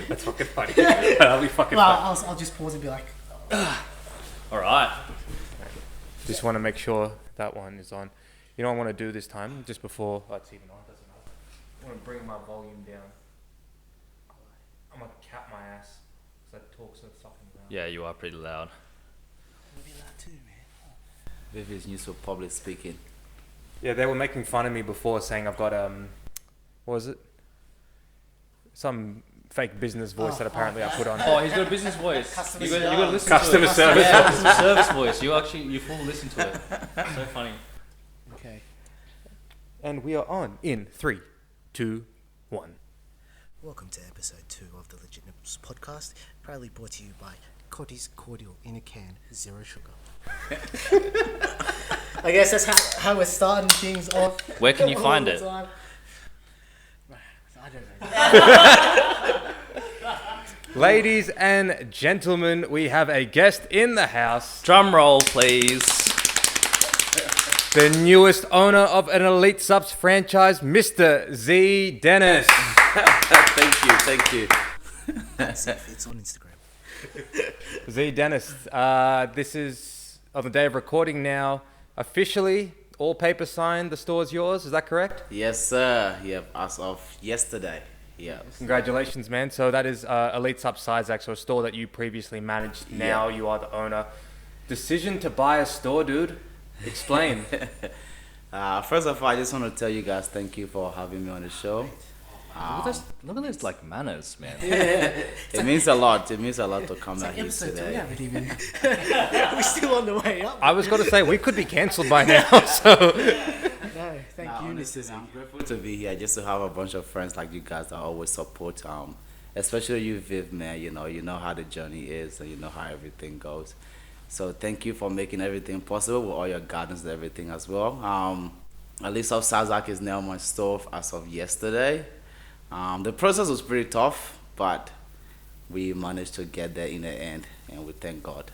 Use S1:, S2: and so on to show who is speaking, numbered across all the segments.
S1: That's fucking funny. That'll be fucking funny.
S2: I'll just pause and be like,
S1: All right. Just want to make sure that one is on. You know what I want to do this time, just before it's even on, doesn't matter. I want to bring my volume down. I'm going to cap my ass because I talk so fucking loud.
S3: Yeah, you are pretty loud.
S2: I'm be loud too, man.
S4: Vivi's used for public speaking.
S1: Yeah, they were making fun of me before saying I've got, what was it? Some fake business voice that apparently I put on.
S3: Oh, he's got a business voice. You got to listen
S1: Customer
S3: to it.
S1: service.
S3: Yeah, customer service voice. You full listen to it. So funny.
S2: Okay.
S1: And we are on in 3, 2, 1.
S2: Welcome to episode 2 of the LEGITNESS podcast, proudly brought to you by Cotty's Cordial in a Can, 0 sugar. I guess that's how we're starting things off.
S3: Where can you find it?
S2: I don't know.
S1: Ladies and gentlemen, we have a guest in the house.
S3: Drum roll, please.
S1: The newest owner of an Elite Supps franchise, Mr. Zee Dennis.
S4: Thank you.
S2: It's on Instagram.
S1: Zee Dennis, this is on the day of recording now. Officially, all paper signed, the store's yours, is that correct?
S4: Yes, sir. Yep, as of yesterday. Yeah.
S1: Congratulations, man. So that is Elite Supps CISAC, so a store that you previously managed. Now you are the owner. Decision to buy a store, dude. Explain.
S4: First of all, I just want to tell you guys thank you for having me on the show.
S3: Look at those like manners, man.
S4: It means a lot. It means a lot to come out here
S2: Episode 2, we
S4: today.
S2: haven't even... We're still on the way up.
S1: I was going to say, we could be cancelled by now, so...
S2: No, thank you,
S4: Honestly,
S2: Mr. Z.
S4: I'm grateful to be here, just to have a bunch of friends like you guys that always support. Especially you, Viv, man. You know how the journey is, and you know how everything goes. So thank you for making everything possible with all your guidance and everything as well. Elite Supps CISAC is now my store as of yesterday. The process was pretty tough, but we managed to get there in the end, and we thank God.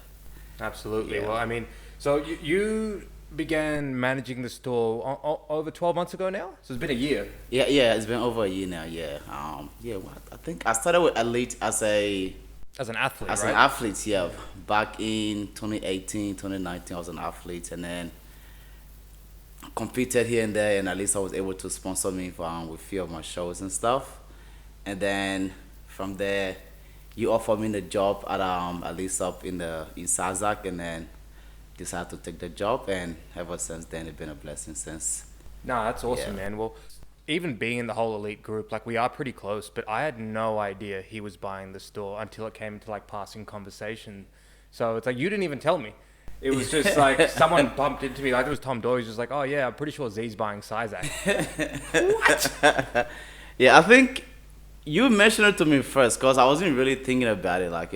S1: Absolutely.
S4: Yeah.
S1: Well, I mean, so you began managing the store over 12 months ago now? So it's been a year.
S4: Yeah, it's been over a year now. Yeah, I think I started with Elite as an
S1: athlete, right?
S4: an athlete. Yeah, back in 2018, 2019, I was an athlete, and then competed here and there, and at least I was able to sponsor me with a few of my shows and stuff. And then from there, you offered me the job at Elite Supps in CISAC, and then decided to take the job, and ever since then it's been a blessing since.
S1: No, that's awesome,
S4: Yeah.
S1: man. Well, even being in the whole Elite group, like we are pretty close, but I had no idea he was buying the store until it came to like passing conversation. So it's like, you didn't even tell me. It was just like someone bumped into me, like it was Tom Doyle. He's just like, oh yeah, I'm pretty sure Zee's buying CISAC.
S4: What? Yeah, I think you mentioned it to me first, because I wasn't really thinking about it. Like,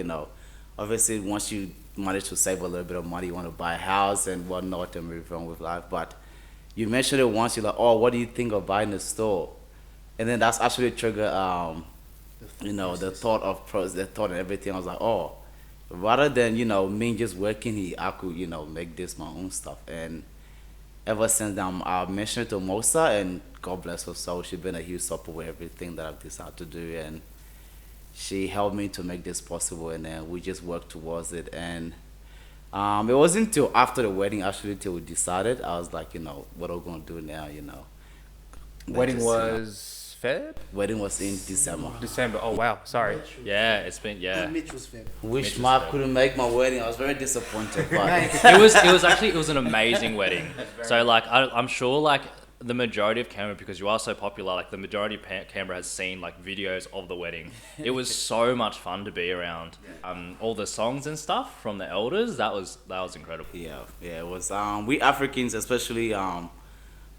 S4: obviously once you manage to save a little bit of money, you want to buy a house and whatnot and move on with life. But you mentioned it once, you're like, oh, what do you think of buying the store? And then that's actually triggered, the thought and everything. I was like, oh, rather than, me just working here, I could, make this my own stuff. And ever since then, I mentioned it to Mosa, and God bless her soul, she's been a huge support with everything that I've decided to do. And she helped me to make this possible, and then we just worked towards it. And it wasn't until after the wedding, actually, till we decided. I was like, what are we going to do now,
S1: Wedding was Feb?
S4: Wedding was in December.
S1: December. Oh wow, sorry.
S3: Yeah, it's been
S2: Mitch was fair.
S4: Wish Mark couldn't make my wedding. I was very disappointed. But
S3: it was an amazing wedding. So like I'm sure like the majority of Canberra, because you are so popular, like the majority of Canberra has seen like videos of the wedding. It was so much fun to be around. All the songs and stuff from the elders, that was incredible.
S4: Yeah, it was. We Africans, especially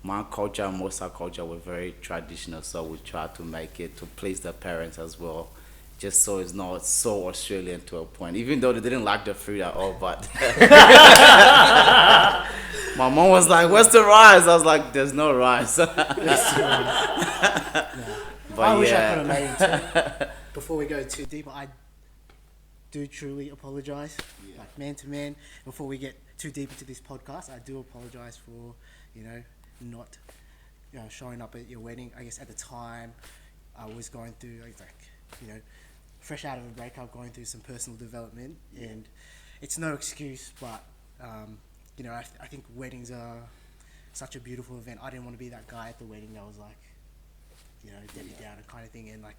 S4: my culture and most of our culture, were very traditional, so we try to make it to please the parents as well, just so it's not so Australian to a point, even though they didn't like the food at all. But my mom was like, where's the rice? I was like, there's no rice. But
S2: I wish I could have made it too. Before we go too deep, I do truly apologize, like man to man. Before we get too deep into this podcast, I do apologize for, not, showing up at your wedding. I guess at the time, I was going through, fresh out of a breakup, going through some personal development, and it's no excuse, but you know, I think weddings are such a beautiful event. I didn't want to be that guy at the wedding that was like, you know, Debbie Downer kind of thing, and like,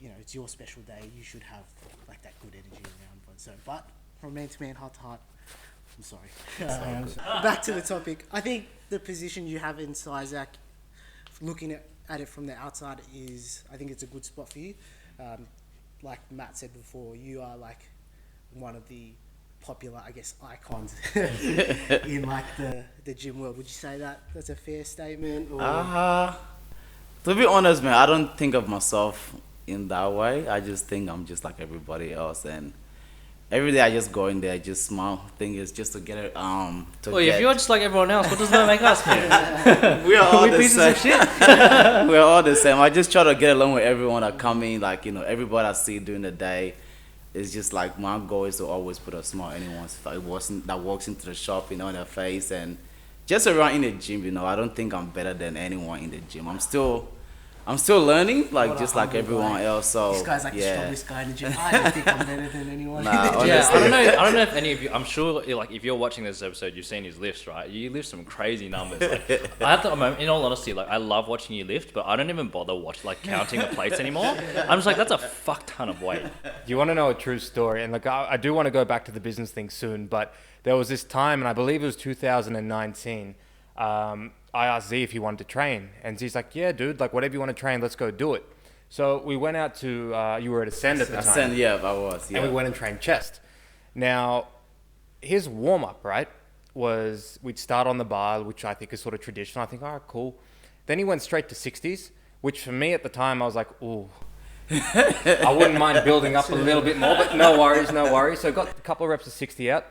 S2: you know, it's your special day. You should have like that good energy around. But from man to man, heart to heart, I'm sorry. Back to the topic. I think the position you have in CISAC, looking at it from the outside, I think it's a good spot for you. Like Matt said before, you are like one of the popular, I guess, icons in like the gym world. Would you say that's a fair statement? Or?
S4: To be honest, man, I don't think of myself in that way. I just think I'm just like everybody else, and every day I just go in there. Just my thing is just to get it.
S3: If you're just like everyone else, what does that make us, man?
S4: We are all the
S3: pieces
S4: same.
S3: of shit.
S4: We're all the same. I just try to get along with everyone that come in. Like, you know, everybody I see during the day. It's just like my goal is to always put a smile on anyone's that walks into the shop, you know, in their face, and just around in the gym. You know, I don't think I'm better than anyone in the gym. I'm still learning, like just like everyone else. So
S2: this guy's like the strongest guy in the gym. I don't think I'm better than anyone.
S3: Yeah, I don't know if any of you. I'm sure, like, if you're watching this episode, you've seen his lifts, right? You lift some crazy numbers. Like, I have to, in all honesty, like, I love watching you lift, but I don't even bother counting the plates anymore. I'm just like, that's a fuck ton of weight.
S1: You want to know a true story? And like, I do want to go back to the business thing soon, but there was this time, and I believe it was 2019. I asked Zee if he wanted to train, and Zee's like, yeah, dude, like, whatever you want to train, let's go do it. So we went out to, you were at Ascend at the time.
S4: Ascend, yeah, I was, yeah.
S1: And we went and trained chest. Now, his warm-up, right, was we'd start on the bar, which I think is sort of traditional. I think, all right, cool. Then he went straight to 60s, which for me at the time, I was like, ooh. I wouldn't mind building up a little bit more, but no worries. So I got a couple of reps of 60 out.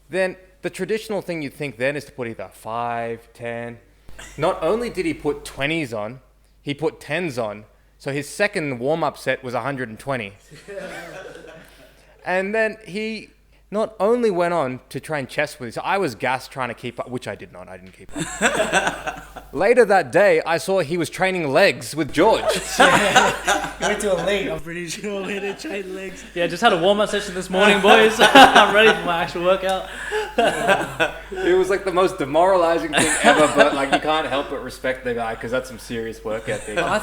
S1: Then the traditional thing you'd think then is to put either 5, 10. Not only did he put 20s on, he put 10s on. So his second warm-up set was 120. And then he not only went on to train chest with me, so I was gassed trying to keep up, which I did not. I didn't keep up. Later that day, I saw he was training legs with George.
S2: You went to Elite. I'm pretty sure we had to train legs.
S3: Yeah, just had a warm-up session this morning, boys. I'm ready for my actual workout.
S1: It was like the most demoralizing thing ever, but like you can't help but respect the guy because that's some serious work ethic.
S3: I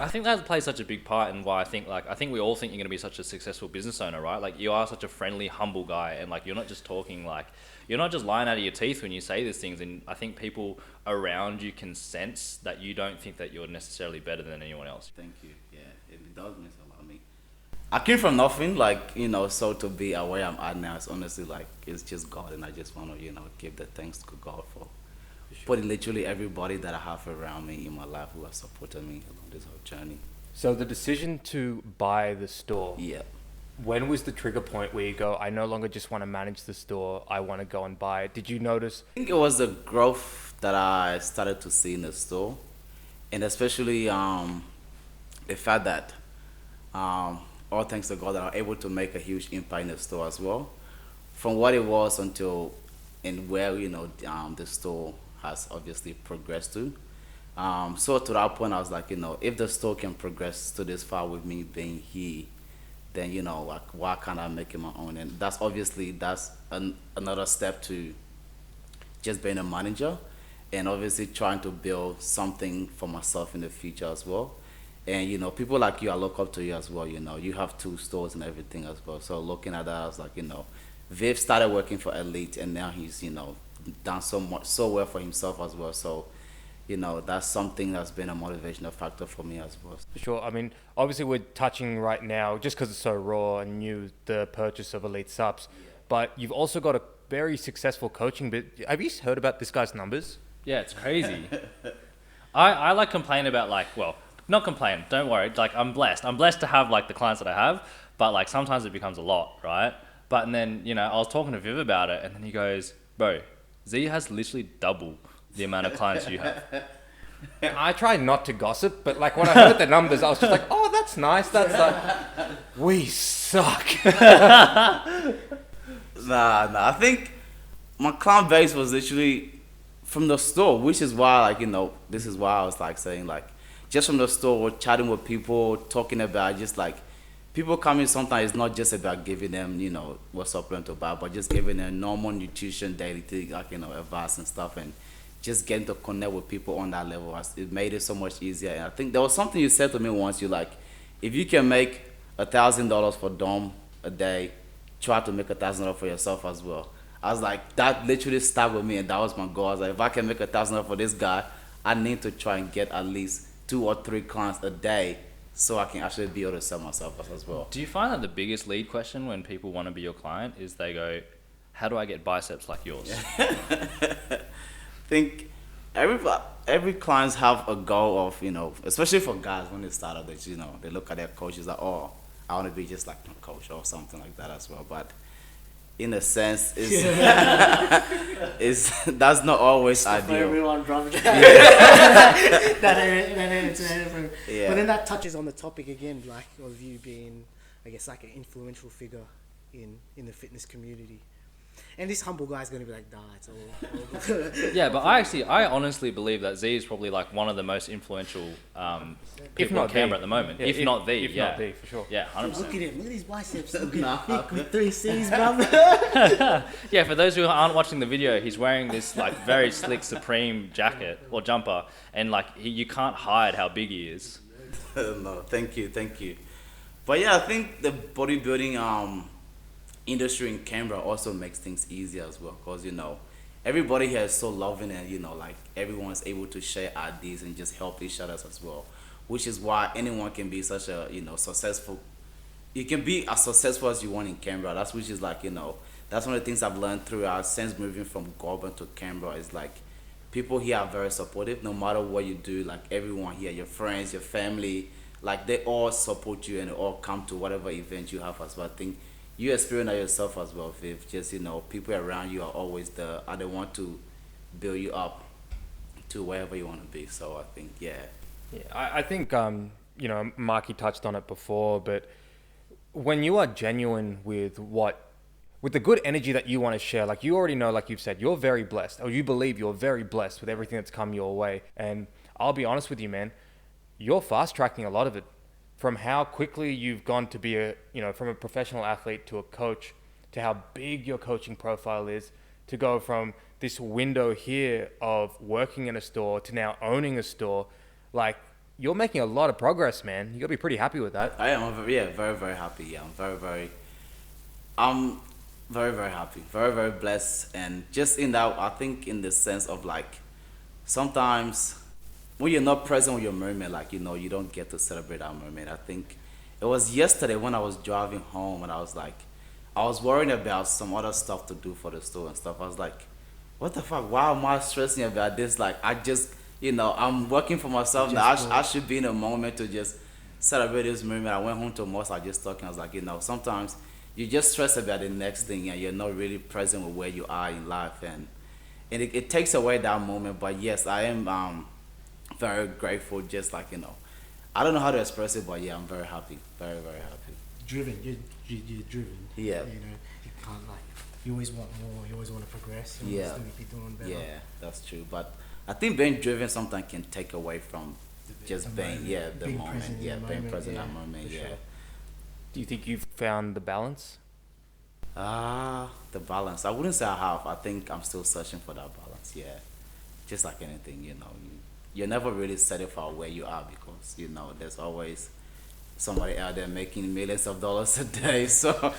S3: think that plays such a big part in why I think we all think you're going to be such a successful business owner, right? Like, you are such a friendly, humble guy, and like, you're not just talking, like, you're not just lying out of your teeth when you say these things, and I think people around you can sense that you don't think that you're necessarily better than anyone else.
S4: Thank you. Yeah, it does mean a lot to me. I came from nothing, like, you know, so to be where I'm at now, it's honestly like, it's just God, and I just want to, you know, give the thanks to God for putting literally everybody that I have around me in my life who has supported me along this whole journey.
S1: So the decision to buy the store.
S4: Yeah.
S1: When was the trigger point where you go, I no longer just want to manage the store, I want to go and buy it? Did you notice?
S4: I think it was the growth that I started to see in the store, and especially the fact that all thanks to God that I'm able to make a huge impact in the store as well, from what it was until and where, you know, the store has obviously progressed to. So to that point, I was like, you know, if the store can progress to this far with me being here, then, you know, like, why can't I make it my own? And that's another step to just being a manager, and obviously trying to build something for myself in the future as well. And, you know, people like you, I look up to you as well. You know, you have 2 stores and everything as well. So looking at that, I was like, you know, Viv started working for Elite, and now he's, you know, done so well for himself as well. So, you know, that's something that's been a motivational factor for me as well.
S1: Sure. I mean, obviously we're touching right now, just because it's so raw and new, the purchase of Elite Supps. But you've also got a very successful coaching bit. Have you heard about this guy's numbers?
S3: Yeah, it's crazy. I like complain about, like, well, not complain, don't worry. Like, I'm blessed. I'm blessed to have, like, the clients that I have, but, like, sometimes it becomes a lot, right? But, and then, you know, I was talking to Viv about it, and then he goes, bro, Zee has literally double the amount of clients you have.
S1: And I try not to gossip, but like when I heard the numbers, I was just like, oh, that's nice. That's like, we suck.
S4: Nah, I think my client base was literally from the store, which is why, like, you know, this is why I was like saying, like, just from the store, chatting with people, talking about just like people come in sometimes it's not just about giving them, you know, what supplement to buy, but just giving them normal nutrition daily thing, like, you know, advice and stuff, and just getting to connect with people on that level. It made it so much easier. And I think there was something you said to me once. You like, if you can make $1,000 for Dom a day, try to make $1,000 for yourself as well. I was like, that literally stuck with me, and that was my goal. I was like, if I can make $1,000 for this guy, I need to try and get at least 2 or 3 clients a day, so I can actually be able to sell myself as well.
S3: Do you find that the biggest lead question when people want to be your client is they go, how do I get biceps like yours?
S4: I think every clients have a goal of, you know, especially for guys when they start out, that, you know, they look at their coaches like, oh, I want to be just like my coach or something like that as well. But in a sense, that's not always ideal.
S2: Everyone, brother. Yeah. But then that touches on the topic again, like, of you being, I guess, like an influential figure in the fitness community. And this humble guy's going to be like, nah, it's all...
S3: Yeah, but I honestly believe that Zee is probably like one of the most influential people on camera at the moment.
S1: Yeah,
S3: if not the,
S1: for sure.
S3: Yeah, 100%.
S2: Look at him, look at his biceps. Look at him, with 3 C's, brother.
S3: Yeah, for those who aren't watching the video, he's wearing this like very slick Supreme jacket or jumper, and like you can't hide how big he is.
S4: No, thank you. But yeah, I think the bodybuilding industry in Canberra also makes things easier as well, because, you know, everybody here is so loving, and, you know, like, everyone's able to share ideas and just help each other as well, which is why anyone can be such a, you know, successful. You can be as successful as you want in Canberra. That's which is like, you know, that's one of the things I've learned throughout since moving from Goulburn to Canberra, is like, people here are very supportive no matter what you do. Like, everyone here, your friends, your family, like, they all support you and they all come to whatever event you have as well. I think you experience that yourself as well, Viv. Just, you know, people around you are always there, and they want to build you up to wherever you want to be. So I think, yeah.
S1: I think, you know, Marky touched on it before, but when you are genuine with the good energy that you want to share, like, you already know, like you've said, you're very blessed, or you believe you're very blessed with everything that's come your way. And I'll be honest with you, man, you're fast tracking a lot of it. From how quickly you've gone to be from a professional athlete to a coach, to how big your coaching profile is, to go from this window here of working in a store to now owning a store. Like, you're making a lot of progress, man. You gotta be pretty happy with that.
S4: I am, very, very happy. Yeah, I'm very happy, very blessed. And just in that, I think in the sense of, like, sometimes when you're not present with your mermaid, like, you know, you don't get to celebrate that mermaid. I think it was yesterday when I was driving home, and I was like, I was worrying about some other stuff to do for the store and stuff. I was like, what the fuck? Why am I stressing about this? Like, I just, you know, I'm working for myself now. I should be in a moment to just celebrate this mermaid. I went home to Moss, I just talking. I was like, you know, sometimes you just stress about the next thing, and you're not really present with where you are in life, and it takes away that moment. But yes, I am very grateful. Just like, you know, I don't know how to express it, but yeah, I'm very happy, very happy.
S2: Driven, you're driven.
S4: Yeah.
S2: You know, you can't, like, you always want more. You always want to progress. You always want to be doing better.
S4: Yeah, that's true. But I think being driven sometimes can take away from just being the moment. Being present in that moment. Yeah. Sure.
S1: Do you think you've found the balance?
S4: The balance. I wouldn't say I have. I think I'm still searching for that balance. Yeah. Just like anything, you know, you're never really satisfied where you are, because, you know, there's always somebody out there making millions of dollars a day. So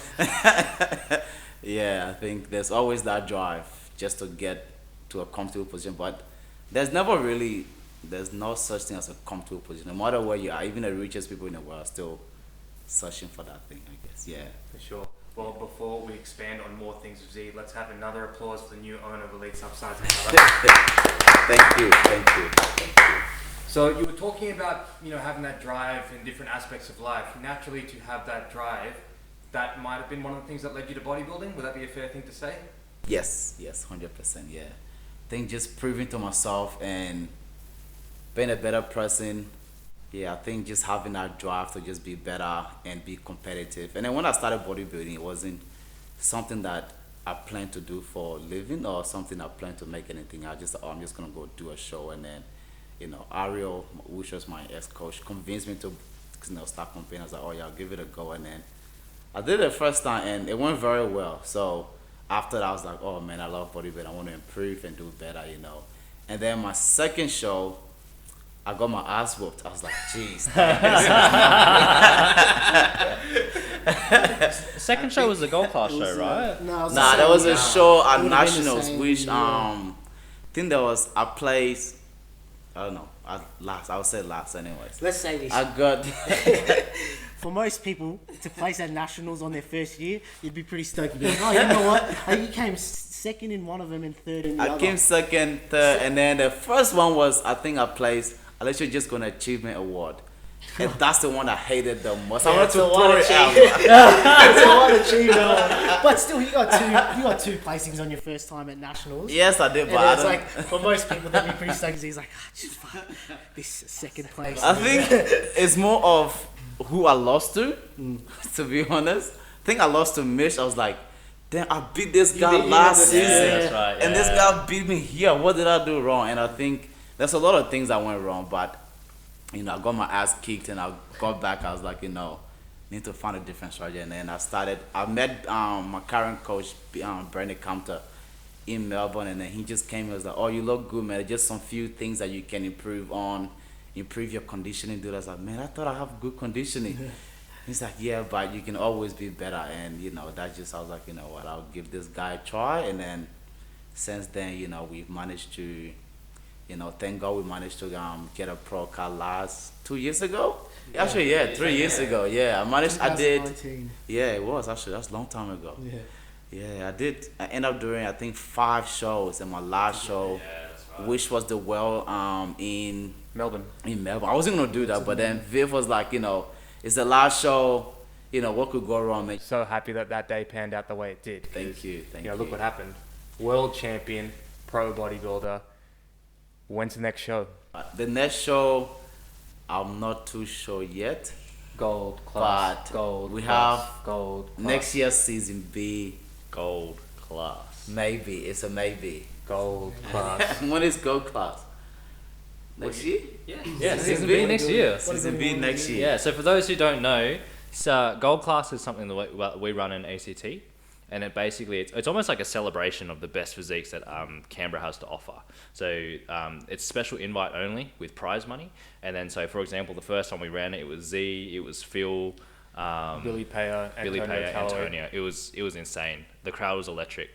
S4: yeah, I think there's always that drive just to get to a comfortable position. But there's no such thing as a comfortable position. No matter where you are, even the richest people in the world are still searching for that thing, I guess. Yeah.
S1: For sure. Well, before we expand on more things with Zee, let's have another applause for the new owner of Elite Supps CISAC.
S4: Thank you.
S1: So you were talking about, you know, having that drive in different aspects of life. Naturally, to have that drive, that might have been one of the things that led you to bodybuilding. Would that be a fair thing to say?
S4: Yes, 100%. Yeah. I think just proving to myself and being a better person. Yeah, I think just having that drive to just be better and be competitive. And then when I started bodybuilding, it wasn't something that I planned to do for a living or something I planned to make anything. I'm just gonna go do a show. And then, you know, Ariel, which was my ex-coach, convinced me to start competing. I was like, oh yeah, I'll give it a go. And then I did it the first time and it went very well. So after that, I was like, oh man, I love bodybuilding. I want to improve and do better, And then my second show, I got my ass whooped. I was like, jeez.
S3: Second show was the gold class show, right?
S2: No,
S4: Nah, there was a show at
S2: It would've been the
S4: Nationals,
S2: same,
S4: which
S2: yeah.
S4: I think there was a place. I don't know. Last, I would say last, anyways.
S2: Let's say this.
S4: I got.
S2: For most people, to place at nationals on their first year, you'd be pretty stoked. You'd be like, oh, you know what? You came second in one of them and third in the other.
S4: I came second, third, and then the first one was I think I placed. I literally just got an achievement award, and that's the one I hated the most. I wanted to throw it out.
S2: It's a one achievement. But still, you got two placings on your first time at nationals.
S4: Yes, I did,
S2: And
S4: but I
S2: it's
S4: don't.
S2: like, for most people, they'd be pretty stoked. He's like, just fuck this second place.
S4: I think it's more of who I lost to. To be honest, I think I lost to Mish. I was like, damn, I beat this guy
S2: beat him
S4: last
S2: in the-
S4: season,
S3: Yeah, that's right,
S4: and this
S3: yeah.
S4: guy beat me here. What did I do wrong? And I think there's a lot of things that went wrong, but I got my ass kicked, and I got back. I was like, need to find a different strategy. And then I met my current coach, Bernie Campter, in Melbourne, and then he just came and was like, oh, you look good, man. Just some few things that you can improve on, improve your conditioning. Dude, I was like, man, I thought I have good conditioning. He's like, yeah, but you can always be better. And, that just, I was like, you know what, I'll give this guy a try. And then since then, we've managed to, thank God we managed to get a pro card last 2 years ago. Actually, 3 years ago. Yeah, I did.
S2: 2019.
S4: Yeah, it was actually, that's a long time ago.
S2: Yeah.
S4: Yeah, I ended up doing, I think, 5 shows. And my last show, which was the in
S1: Melbourne.
S4: Melbourne. I wasn't gonna do that, but then Viv was like, it's the last show. What could go wrong, man?
S1: So happy that day panned out the way it did.
S4: Thank you.
S1: Look what happened. World champion, pro bodybuilder. When's the next show?
S4: The next show, I'm not too sure yet.
S1: Gold class.
S4: But
S1: gold.
S4: we
S1: class,
S4: have
S1: gold. Class,
S4: Next year's season B.
S3: Gold class.
S4: Maybe. It's a maybe.
S1: gold class.
S4: When is gold class? Next year?
S3: Yeah, season B next year.
S4: Season B next year.
S3: Yeah, so for those who don't know, gold class is something that we run in ACT, and it's almost like a celebration of the best physiques that Canberra has to offer. So it's special invite only with prize money, and then so for example, the first time we ran it, it was Zee, it was Phil,
S1: Billy Payer,
S3: Antonio. It was insane. The crowd was electric.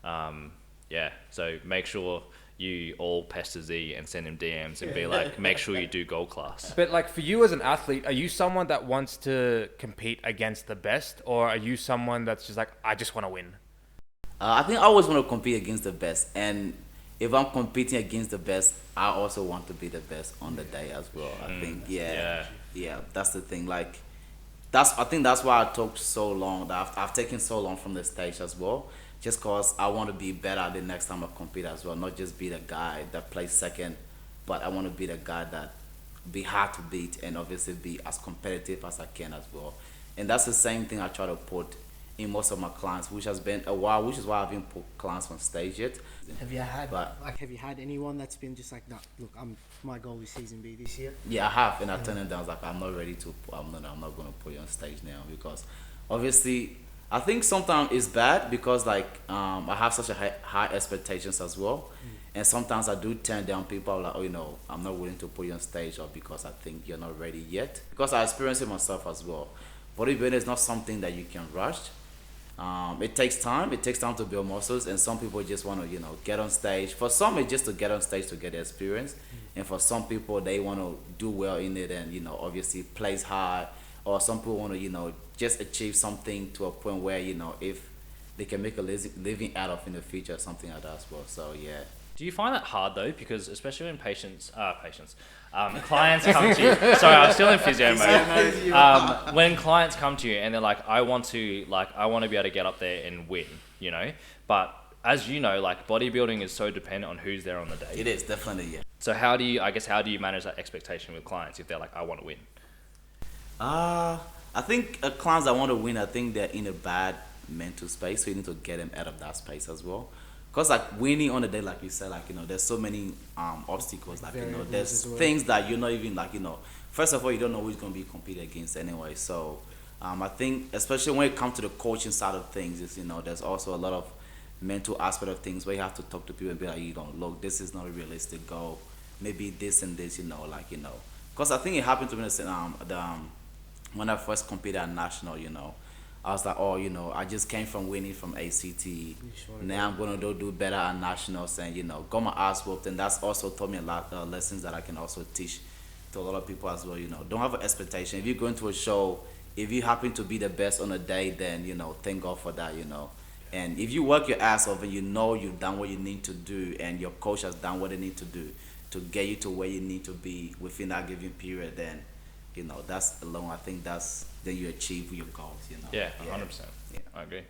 S3: So make sure you all pester Z and send him DMs and be like, make sure you do gold class.
S1: But like for you as an athlete, are you someone that wants to compete against the best, or are you someone that's just like, I just want to win?
S4: I think I always want to compete against the best, and if I'm competing against the best, I also want to be the best on the day as well. I think, yeah, that's the thing. Like, I think that's why I took so long. That I've taken so long from the stage as well, just cause I want to be better the next time I compete as well. Not just be the guy that plays second, but I want to be the guy that be hard to beat and obviously be as competitive as I can as well. And that's the same thing I try to put in most of my clients, which has been a while, which is why I haven't put clients on stage yet.
S2: Have you had
S4: But-
S2: have you had anyone that's been just like, no, look, my goal is season B this year?
S4: Yeah, I have, and I turned them down. I was like, I'm not ready to. I'm not going to put you on stage now because, obviously, I think sometimes it's bad because I have such a high expectations as well, and sometimes I do turn down people like, oh, I'm not willing to put you on stage, or because I think you're not ready yet. Because I experience it myself as well. Bodybuilding is not something that you can rush. It takes time. It takes time to build muscles, and some people just want to, get on stage. For some, it's just to get on stage to get the experience, and for some people, they want to do well in it and, obviously place high, or some people want to, just achieve something to a point where, if they can make a living out of in the future, something like that as well. So yeah.
S3: Do you find that hard though? Because especially when clients come to you. Sorry, I'm still in physio mode. When clients come to you and they're like, I want to be able to get up there and win, But as you know, bodybuilding is so dependent on who's there on the day.
S4: It is definitely, yeah.
S3: So how do you manage that expectation with clients if they're like, I want to win?
S4: I think clients that want to win, I think they're in a bad mental space, so you need to get them out of that space as well. Because winning on the day, like you said, there's so many obstacles,
S2: Variables
S4: there's
S2: as well.
S4: things that you're not even first of all, you don't know who's going to be competing against anyway. So I think, especially when it comes to the coaching side of things, is there's also a lot of mental aspect of things where you have to talk to people and be like, look, this is not a realistic goal. Maybe this and this, because I think it happened to me when I first competed at national. I was like, I just came from winning from ACT. Now I'm gonna do better at nationals, and got my ass whooped, and that's also taught me a lot of lessons that I can also teach to a lot of people as well. Don't have an expectation. If you go into a show, if you happen to be the best on a day, then thank God for that. And if you work your ass off and you've done what you need to do, and your coach has done what they need to do to get you to where you need to be within that given period, then that's alone. I think then you achieve your goals.
S3: Yeah, 100%. Yeah, I agree.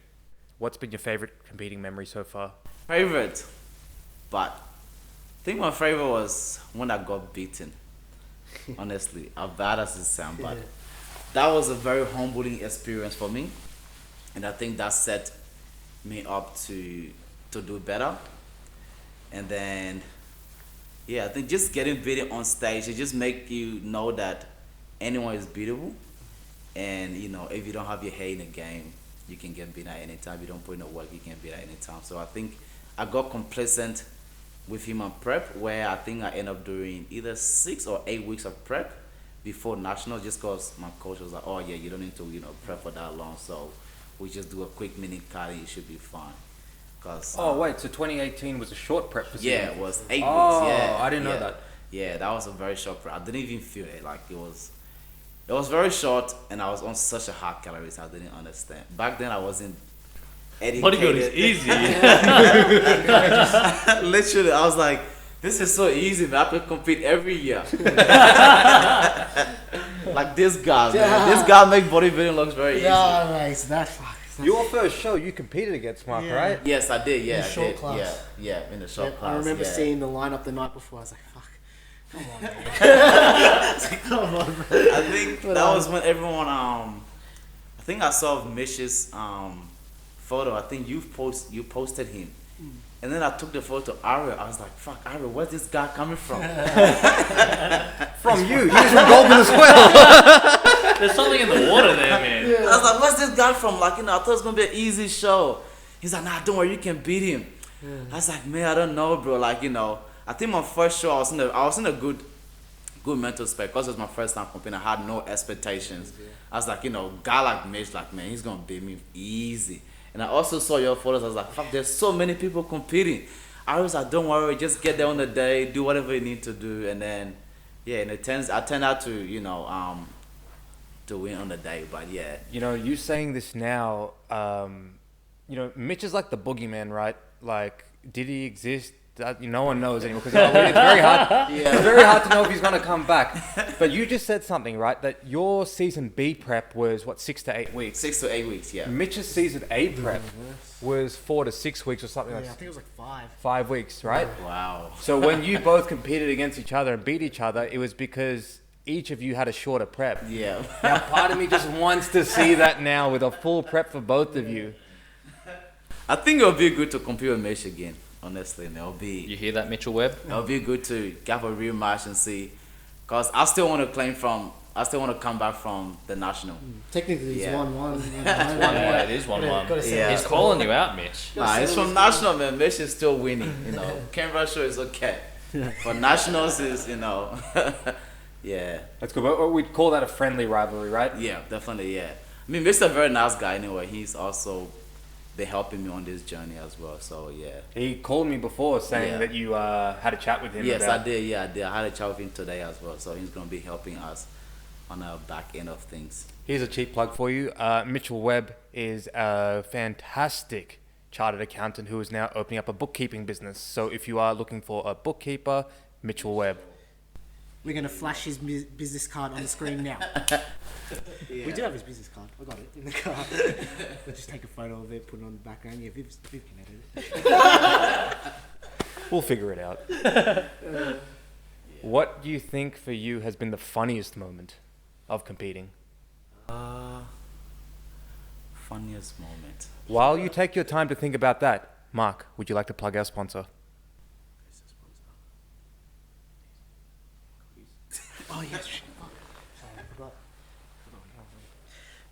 S1: What's been your favorite competing memory so far?
S4: Favorite, but I think my favorite was when I got beaten. Honestly, as bad as it sounds, but that was a very humbling experience for me, and I think that set me up to do better. And then, I think just getting beaten on stage, it just make you know that anyone is beatable, and if you don't have your head in the game, you can get beat at any time. If you don't put in the work, you can beat at any time. So I think I got complacent with him on prep, where I think I ended up doing either 6 or 8 weeks of prep before national, just because my coach was like, oh yeah, you don't need to prep for that long, so we just do a quick mini cut and you should be fine. Cause
S1: wait, so 2018 was a short prep for you?
S4: Yeah, it was 8 weeks.
S1: Yeah, I didn't know that.
S4: Yeah, that was a very short prep. I didn't even feel it. Like it was very short, and I was on such a high calories. I didn't understand. Back then, I wasn't educated.
S3: Bodybuilding is easy.
S4: Literally, I was like, this is so easy, man. I could compete every year. Like this guy, man. This guy make bodybuilding looks very easy.
S2: Yeah, right. So that's
S1: Your first show, you competed against Mark, right?
S4: Yes, I did. Yeah,
S2: in the short
S4: I did.
S2: class.
S4: Yeah, in the short class.
S2: I remember
S4: yeah.
S2: seeing the lineup the night before. I was like, fuck. Come on, man. I was like, come on, bro.
S4: I think that was when everyone I think I saw Mish's photo. I think you posted him. And then I took the photo of Ari. I was like, fuck, Ari, where's this guy coming from?
S1: From you. He was from Goldman as well.
S3: There's something in the water there, man.
S4: I was like, where's this guy from? Like, I thought it was going to be an easy show. He's like, nah, don't worry, you can beat him. I was like, man, I don't know, bro. Like, I think my first show, I was in a good mental space because it was my first time competing. I had no expectations. I was like, guy like Mitch, like, man, he's going to beat me easy. And I also saw your photos. I was like, fuck, there's so many people competing. I was like, don't worry, just get there on the day, do whatever you need to do. And then, and I turned out to, to win on the day. But yeah.
S1: You saying this now, Mitch is like the boogeyman, right? Like, did he exist? No one knows anymore because it's very hard. It's very hard to know if he's going to come back. But you just said something, right? That your season B prep was 6 to 8 weeks.
S4: 6 to 8 weeks, yeah.
S1: Mitch's season A prep was 4 to 6 weeks or something like that.
S2: I think it was like 5.
S1: 5 weeks, right?
S4: Wow.
S1: So when you both competed against each other and beat each other, it was because each of you had a shorter prep.
S4: Yeah.
S1: Now, part of me just wants to see that now with a full prep for both of you.
S4: I think it'll be good to compete with Mitch again. Honestly, and
S3: You hear that, Mitchell Webb?
S4: It'll be good to have a real match and see, cause I still want to come back from the national.
S2: Technically, it's 1-1.
S3: Yeah, it is 1-1.
S4: Yeah.
S3: He's calling you out, Mitch.
S4: Nah, it's from national, man. Mitch is still winning. Canberra show is okay, but nationals is yeah.
S1: That's good. But we'd call that a friendly rivalry, right?
S4: Yeah, definitely. Yeah. I mean, Mitch is a very nice guy anyway. He's also been helping me on this journey as well. So yeah.
S1: He called me before saying that you had a chat with him.
S4: Yes, I did. Yeah, I did. I had a chat with him today as well. So he's gonna be helping us on the back end of things.
S1: Here's a cheap plug for you. Mitchell Webb is a fantastic chartered accountant who is now opening up a bookkeeping business. So if you are looking for a bookkeeper, Mitchell Webb.
S2: We're going to flash his business card on the screen now. We do have his business card. I got it in the car. We'll just take a photo of it, put it on the background. Yeah, Viv can edit it.
S1: We'll figure it out. What do you think for you has been the funniest moment of competing?
S4: Funniest moment.
S1: While you take your time to think about that, Mark, would you like to plug our sponsor?
S2: Oh, yes.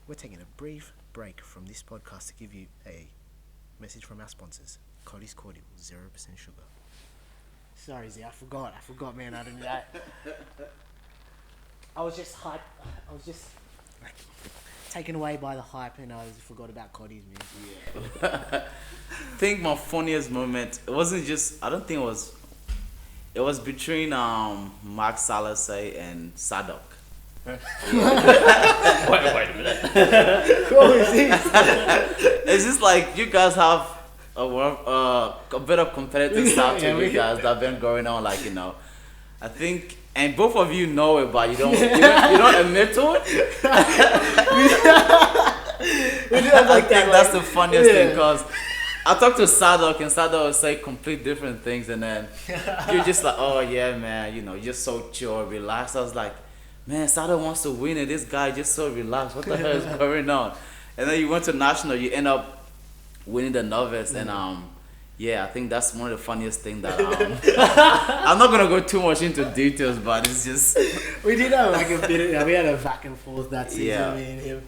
S2: we're taking a brief break from this podcast to give you a message from our sponsors. Cody's Cordial, 0% sugar. Sorry, Z, I forgot, man. I didn't. I was just hyped. I was just like taken away by the hype, and I forgot about Cody's, man.
S4: I think my funniest moment, it wasn't just, I don't think it was between Mark Salaysay and Sadok.
S3: Wait a minute.
S2: What was this?
S4: It's just like you guys have a bit of competitive stuff to you guys that been going on, like, you know. I think, and both of you know it, but you don't admit to it. I think that's the funniest thing, because I talked to Sadok, and Sadok will say complete different things, and then you're just like, oh yeah, man, you know, you're so chill, relaxed. I was like, man, Sadok wants to win, and this guy just so relaxed. What the hell is going on? And then you went to national, you end up winning the novice, and yeah, I think that's one of the funniest things that I'm not gonna go too much into details, but it's just
S2: We did have like a bit. We had a back and forth that season.
S4: Yeah.
S2: Me and him.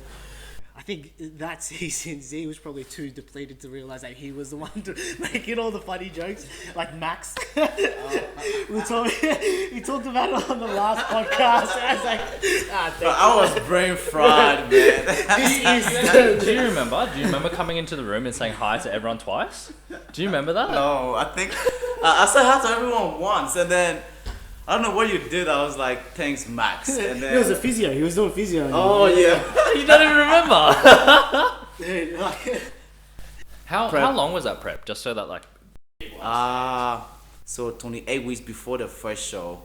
S2: I think that season Z was probably too depleted to realize that he was the one to making all the funny jokes, like Max. He talked about it on the last podcast. I was like,
S4: I was brain fried, man.
S3: Do you remember coming into the room and saying hi to everyone twice? Do you remember that?
S4: No, I think I said hi to everyone once, and then I don't know what you did. I was like, thanks, Max. And then
S2: he was a physio. He was doing physio.
S4: oh yeah.
S3: You don't even remember.
S2: Dude, like,
S3: How long was that prep? Just so that like.
S4: So 28 weeks before the first show,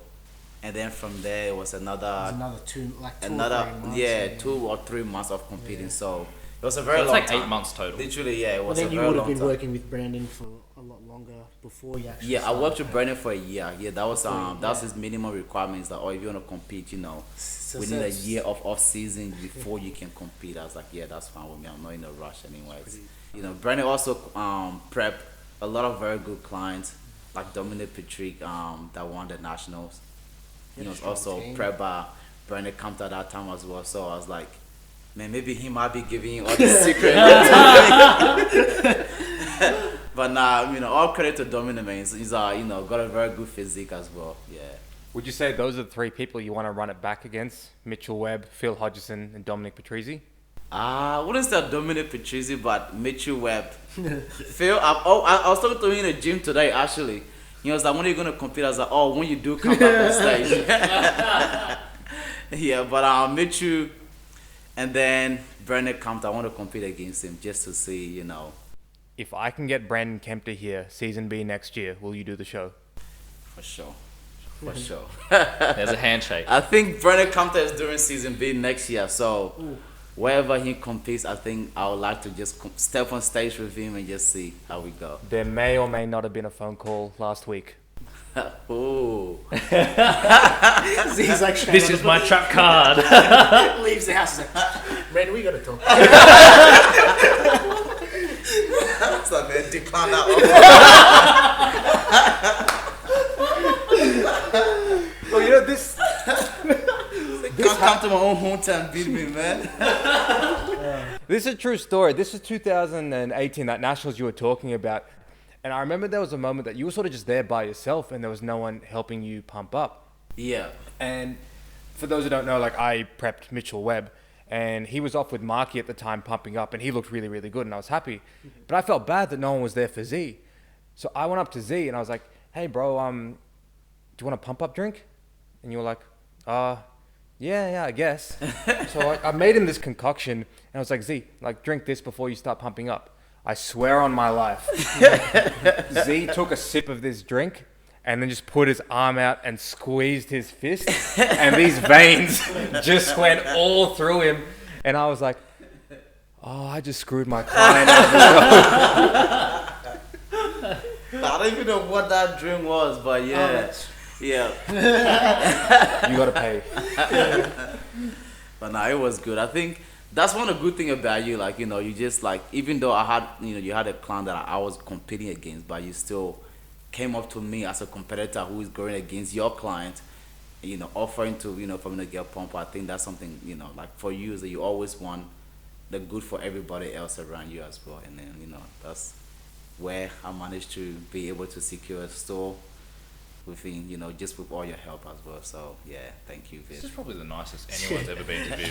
S4: and then from there it was another
S2: two or 3 months,
S4: 2 or 3 months of competing. So it was a very
S3: It's
S4: long
S3: like
S4: time.
S3: 8 months total.
S4: Literally, yeah, it
S2: Well,
S4: was
S2: then
S4: a
S2: you
S4: very
S2: would have
S4: long
S2: been
S4: time.
S2: working with Brandon for a lot longer before you actually.
S4: Yeah, I
S2: started.
S4: worked with Brandon for a year. Yeah, that was his minimum requirements. That if you want to compete, you know,
S2: So
S4: we need a
S2: that's-
S4: year of off season before you can compete. I was like, yeah, that's fine with me. I'm not in a rush anyways. You know, Brandon also prepped a lot of very good clients like Dominic Patrick that won the nationals. He was
S2: strong
S4: also
S2: team.
S4: prepped by Brandon Camped at that time as well. So I was like, man, maybe he might be giving you all the secret. But nah, you know, all credit to Dominic, man. He's you know, got a very good physique as well. Yeah.
S1: Would you say those are the 3 people you want to run it back against? Mitchell Webb, Phil Hodgson, and Dominic Patrizzi?
S4: I wouldn't say Dominic Patrizzi, but Mitchell Webb. Phil, I was talking to him in the gym today, actually. He was like, when are you going to compete? I was like, oh, when you do come back on stage. Yeah, but Mitchell and then Brandon Kemp, I want to compete against him just to see, you know.
S1: If I can get Brandon Kempter here, season B next year, will you do the show?
S4: For sure. For sure.
S3: There's a handshake.
S4: I think Brandon Kemp is doing season B next year, so wherever he competes, I think I would like to just step on stage with him and just see how we go.
S1: There may or may not have been a phone call last week.
S4: Ooh.
S2: He's like,
S3: This is my trap card.
S2: leaves the house. He's like, Brandon, we gotta talk.
S4: That's like, man, decline that
S1: Well, you know, this
S4: Can't come to my own hometown and beat me, man.
S1: is a true story. This is 2018, that nationals you were talking about. And I remember there was a moment that you were sort of just there by yourself and there was no one helping you pump up.
S4: Yeah.
S1: And for those who don't know, like, I prepped Mitchell Webb and he was off with Marky at the time pumping up and he looked really, really good and I was happy. But I felt bad that no one was there for Z. So I went up to Z and I was like, hey bro, do you want a pump up drink? And you were like, yeah, I guess. So I made him this concoction and I was like, Z, like, drink this before you start pumping up. I swear on my life. Z took a sip of this drink and then just put his arm out and squeezed his fist. And these veins just went all through him. And I was like, oh, I just screwed my client over.
S4: I don't even know what that drink was, but yeah. Yeah.
S1: You gotta pay.
S4: But nah, it was good. I think that's one of the good thing about you. Like, you know, you just like, even though I had, you know, you had a client that I was competing against, but you still came up to me as a competitor who is going against your client, you know, offering to, you know, for me to get pump. I think that's something, you know, like for you is that you always want the good for everybody else around you as well. And then, that's where I managed to be able to secure a store within, just with all your help as well. So yeah, thank you, Viv.
S3: This is probably the nicest anyone's ever been to Viv.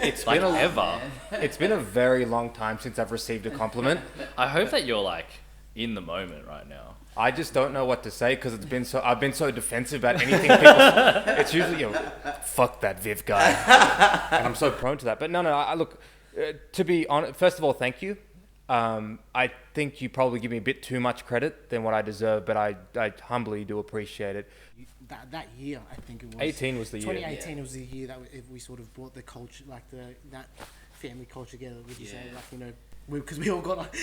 S1: It's
S3: Like,
S1: been
S3: ever.
S1: It's been a very long time since I've received a compliment.
S3: I hope that you're like in the moment right now.
S1: I just don't know what to say because I've been so defensive about anything people. It's usually, fuck that Viv guy, and I'm so prone to that. But no, I look. To be honest, first of all, thank you. I think you probably give me a bit too much credit than what I deserve, but I humbly do appreciate it.
S2: That year, I think it was.
S1: 18 was the year.
S2: 2018 was the year that we sort of brought the culture, like that family culture together. Would you say, like, because we all got like,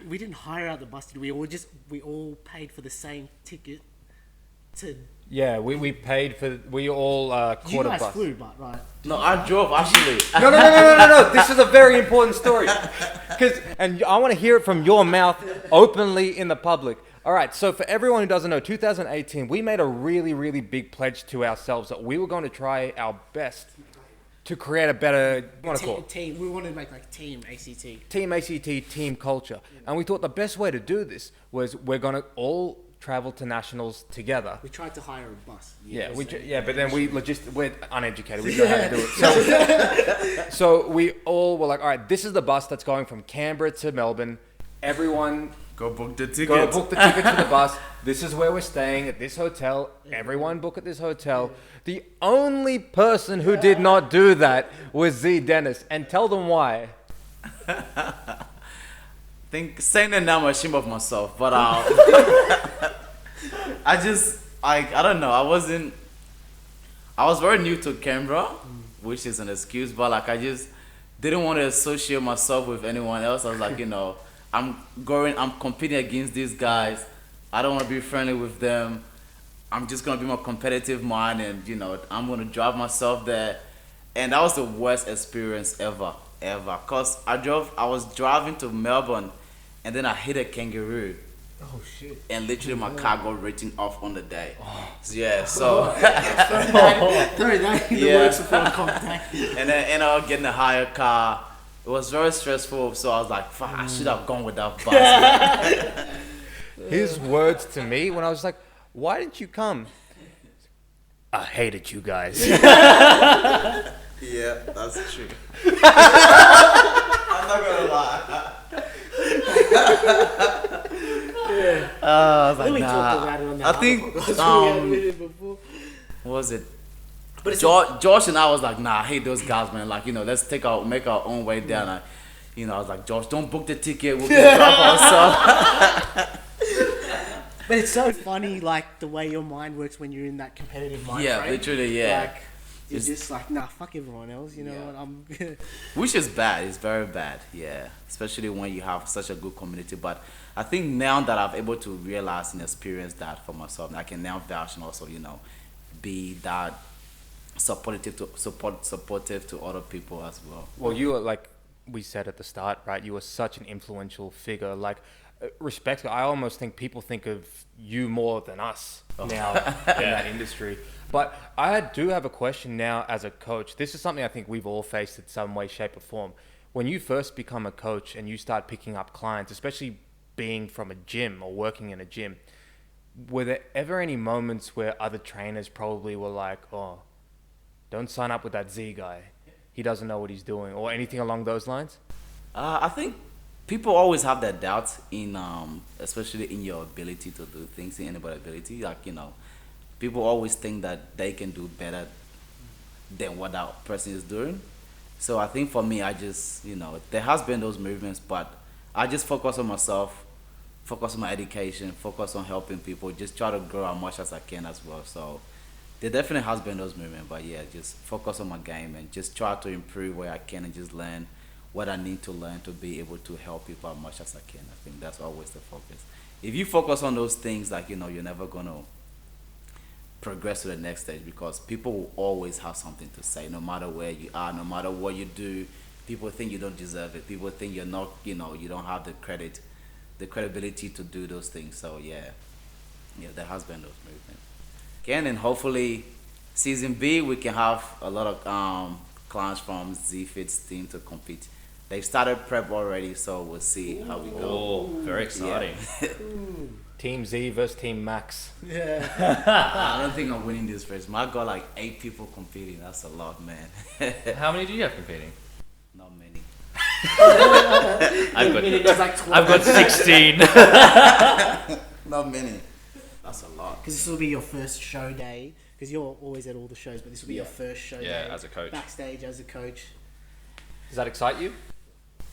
S2: we didn't hire out the bus. We all paid for the same ticket.
S1: Yeah, we paid for, we all caught
S2: You
S1: a
S2: guys
S1: bus.
S2: flew, but right.
S4: No, I drove actually.
S1: No. This is a very important story. And I want to hear it from your mouth openly in the public. All right, so for everyone who doesn't know, 2018, we made a really, really big pledge to ourselves that we were going to try our best to create a better, what do you want to call it?
S2: Team. We wanted to make like Team ACT.
S1: Team ACT, team culture. And we thought the best way to do this was we're going to all travel to nationals together.
S2: We tried to hire a bus.
S1: But then we're uneducated. We don't know how to do it. So we all were like, all right, this is the bus that's going from Canberra to Melbourne. Everyone
S4: Go book the ticket.
S1: go book the ticket to the bus. This is where we're staying at this hotel. Everyone book at this hotel. The only person who did not do that was Zee Dennis. And tell them why.
S4: Think saying that now I'm ashamed of myself, but I don't know. I was very new to Canberra, which is an excuse, but like I just didn't want to associate myself with anyone else. I was like, I'm competing against these guys. I don't want to be friendly with them. I'm just gonna be more competitive mind, and I'm gonna drive myself there. And that was the worst experience ever. Cause I was driving to Melbourne, and then I hit a kangaroo.
S2: Oh shit!
S4: And literally my car got written off on the day. Yeah, so
S2: Sorry, that the works before contact.
S4: and then ended up getting a higher car. It was very stressful, so I was like, fuck, I should have gone with that bus.
S1: His words to me when I was like, why didn't you come? I hated you guys.
S4: Yeah, that's true. I'm not gonna lie. I was like,
S2: We talked
S4: nah.
S2: about it on that
S4: I
S2: other
S4: think
S2: podcast we had before.
S4: what was it?
S2: But it's
S4: Josh and I was like, nah, I hate those guys, man. Like, let's make our own way down. I was like, Josh, don't book the ticket. We'll drive ourselves.
S2: But it's so funny, like, the way your mind works when you're in that competitive mind
S4: Yeah,
S2: frame.
S4: literally, yeah.
S2: Like, you're just like, nah, fuck everyone else, you know
S4: Yeah.
S2: what, I'm...
S4: Which is bad. It's very bad. Yeah. Especially when you have such a good community. But I think now that I've able to realize and experience that for myself, I can now vouch and also, be that supportive to other people as well.
S1: Well, you were, like we said at the start, right? You were such an influential figure. Like, respectfully, I almost think people think of you more than us now in that industry. But I do have a question now as a coach. This is something I think we've all faced in some way, shape, or form. When you first become a coach and you start picking up clients, especially being from a gym or working in a gym, were there ever any moments where other trainers probably were like, oh, don't sign up with that Z guy, he doesn't know what he's doing, or anything along those lines?
S4: I think people always have that doubt in, especially in your ability to do things, in anybody's ability. Like, people always think that they can do better than what that person is doing. So I think for me, I just, there has been those movements, but I just focus on myself, focus on my education, focus on helping people, just try to grow as much as I can as well. So there definitely has been those movements, but yeah, just focus on my game and just try to improve where I can and just learn what I need to learn to be able to help people as much as I can. I think that's always the focus. If you focus on those things, like, you're never going to progress to the next stage, because people will always have something to say, no matter where you are, no matter what you do. People think you don't deserve it. People think you're not, you don't have the credibility to do those things. So yeah, there has been those movements. Again, and hopefully season B we can have a lot of clients from Zee Fit's team to compete. They started prep already, so we'll see how we go.
S3: Oh, very exciting.
S1: Team Z versus Team Max.
S2: Yeah.
S4: I don't think I'm winning this race. I got like 8 people competing. That's a lot, man.
S3: How many do you have competing?
S4: Not many.
S3: I've got 16.
S4: Not many. That's a lot.
S2: Because this will be your first show day. Because you're always at all the shows, but this will be your first show day.
S3: As a coach.
S2: Backstage as a coach.
S1: Does that excite you?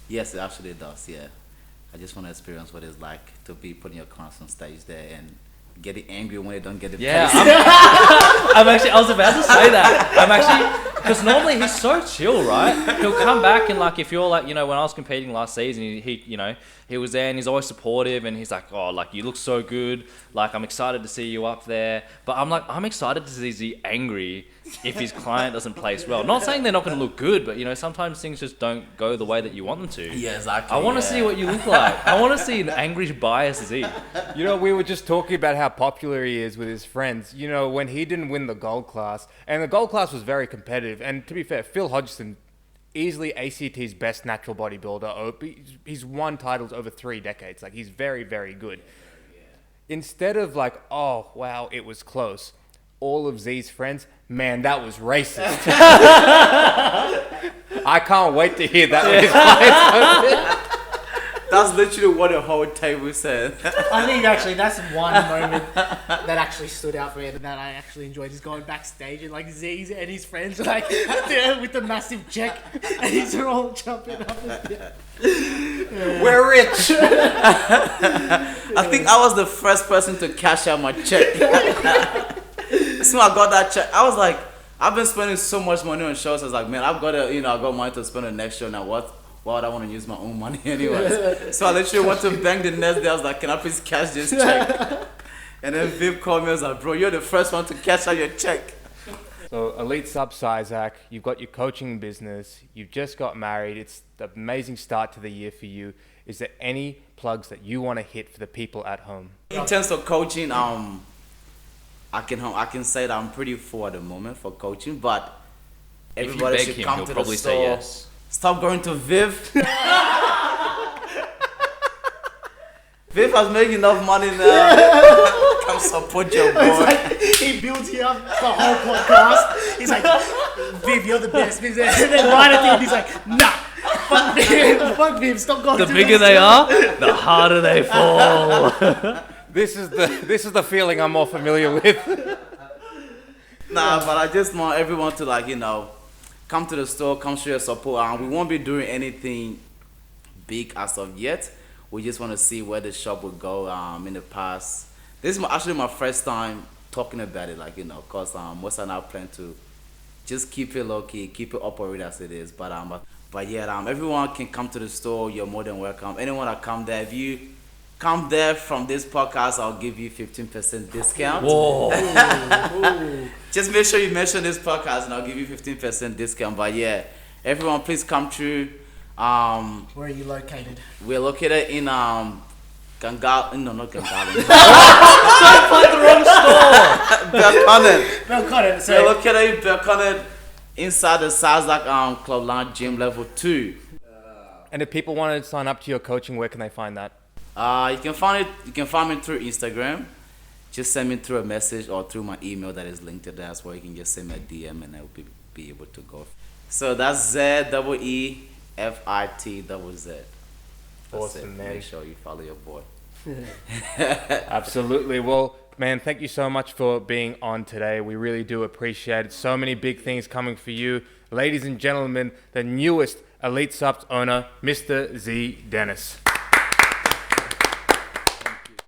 S4: Yes, it actually does, yeah. I just want to experience what it's like to be putting your clients on stage there and getting angry when they don't get it.
S3: Yeah, I was about to say that. Because normally he's so chill, right? He'll come back and like, if you're like, when I was competing last season, he was there and he's always supportive and he's like, oh, like you look so good. Like, I'm excited to see you up there. But I'm like, I'm excited to see Z angry if his client doesn't place well. Not saying they're not going to look good, but sometimes things just don't go the way that you want them to.
S4: Yeah, exactly.
S3: I want to see what you look like. I want to see an angry, biased Z.
S1: We were just talking about how popular he is with his friends. When he didn't win the gold class, and the gold class was very competitive. And to be fair, Phil Hodgson, easily ACT's best natural bodybuilder. He's won titles over 3 decades. Like, he's very, very good. Instead of like, oh, wow, it was close, all of Z's friends, man, that was racist. I can't wait to hear that with his clients.
S4: That's literally what the whole table said.
S2: I think actually that's one moment that actually stood out for me that I actually enjoyed, is going backstage and like Z's and his friends are like there with the massive check and he's all jumping up and down.
S1: We're rich.
S4: I think I was the first person to cash out my check. So I got that check. I was like, I've been spending so much money on shows. I was like, man, I've got to, I got money to spend on next show now. Why would I want to use my own money anyways? So I literally went to bank the next day. I was like, can I please cash this check? And then Viv called me. I was like, bro, you're the first one to cash out your check.
S1: So Elite Supps CISAC, you've got your coaching business. You've just got married. It's an amazing start to the year for you. Is there any plugs that you want to hit for the people at home?
S4: In terms of coaching, I can say that I'm pretty full at the moment for coaching, but everybody should come to the store.
S3: Say yes.
S4: Stop going to Viv. Viv has made enough money now. Come support your boy.
S2: It's like, he builds you up the whole podcast. He's like, Viv, you're the best. And then right at the end, he's like, nah. Fuck Viv. Fuck Viv. Stop going
S3: The
S2: to
S3: bigger they are, the harder they fall.
S1: This is the feeling I'm more familiar with.
S4: Nah, but I just want everyone to come to the store, come show your support. We won't be doing anything big as of yet. We just want to see where the shop will go in the past. This is actually my first time talking about it, because most of them plan to just keep it low key, keep it operated as it is. But yeah, everyone can come to the store. You're more than welcome. Anyone that come there, if you come there from this podcast, I'll give you 15% discount.
S3: Whoa.
S4: Just make sure you mention this podcast and I'll give you 15% discount. But yeah, everyone please come through.
S2: Where are you located?
S4: We're located in Gangal. No, not Gangal.
S3: Don't find the wrong store.
S4: Belconnen. So we're located in Belconnen, inside the CISAC Club Lounge Gym Level 2.
S1: And if people want to sign up to your coaching, where can they find that?
S4: You can find me through Instagram. Just send me through a message or through my email that is linked to that. That's where you can just send me a DM and I'll be able to go. So that's ZEEFITZZ.
S1: Awesome, man.
S4: Make sure you follow your boy.
S1: Absolutely. Well, man, thank you so much for being on today. We really do appreciate it. So many big things coming for you. Ladies and gentlemen, the newest Elite Supps owner, Mr. Zee Dennis.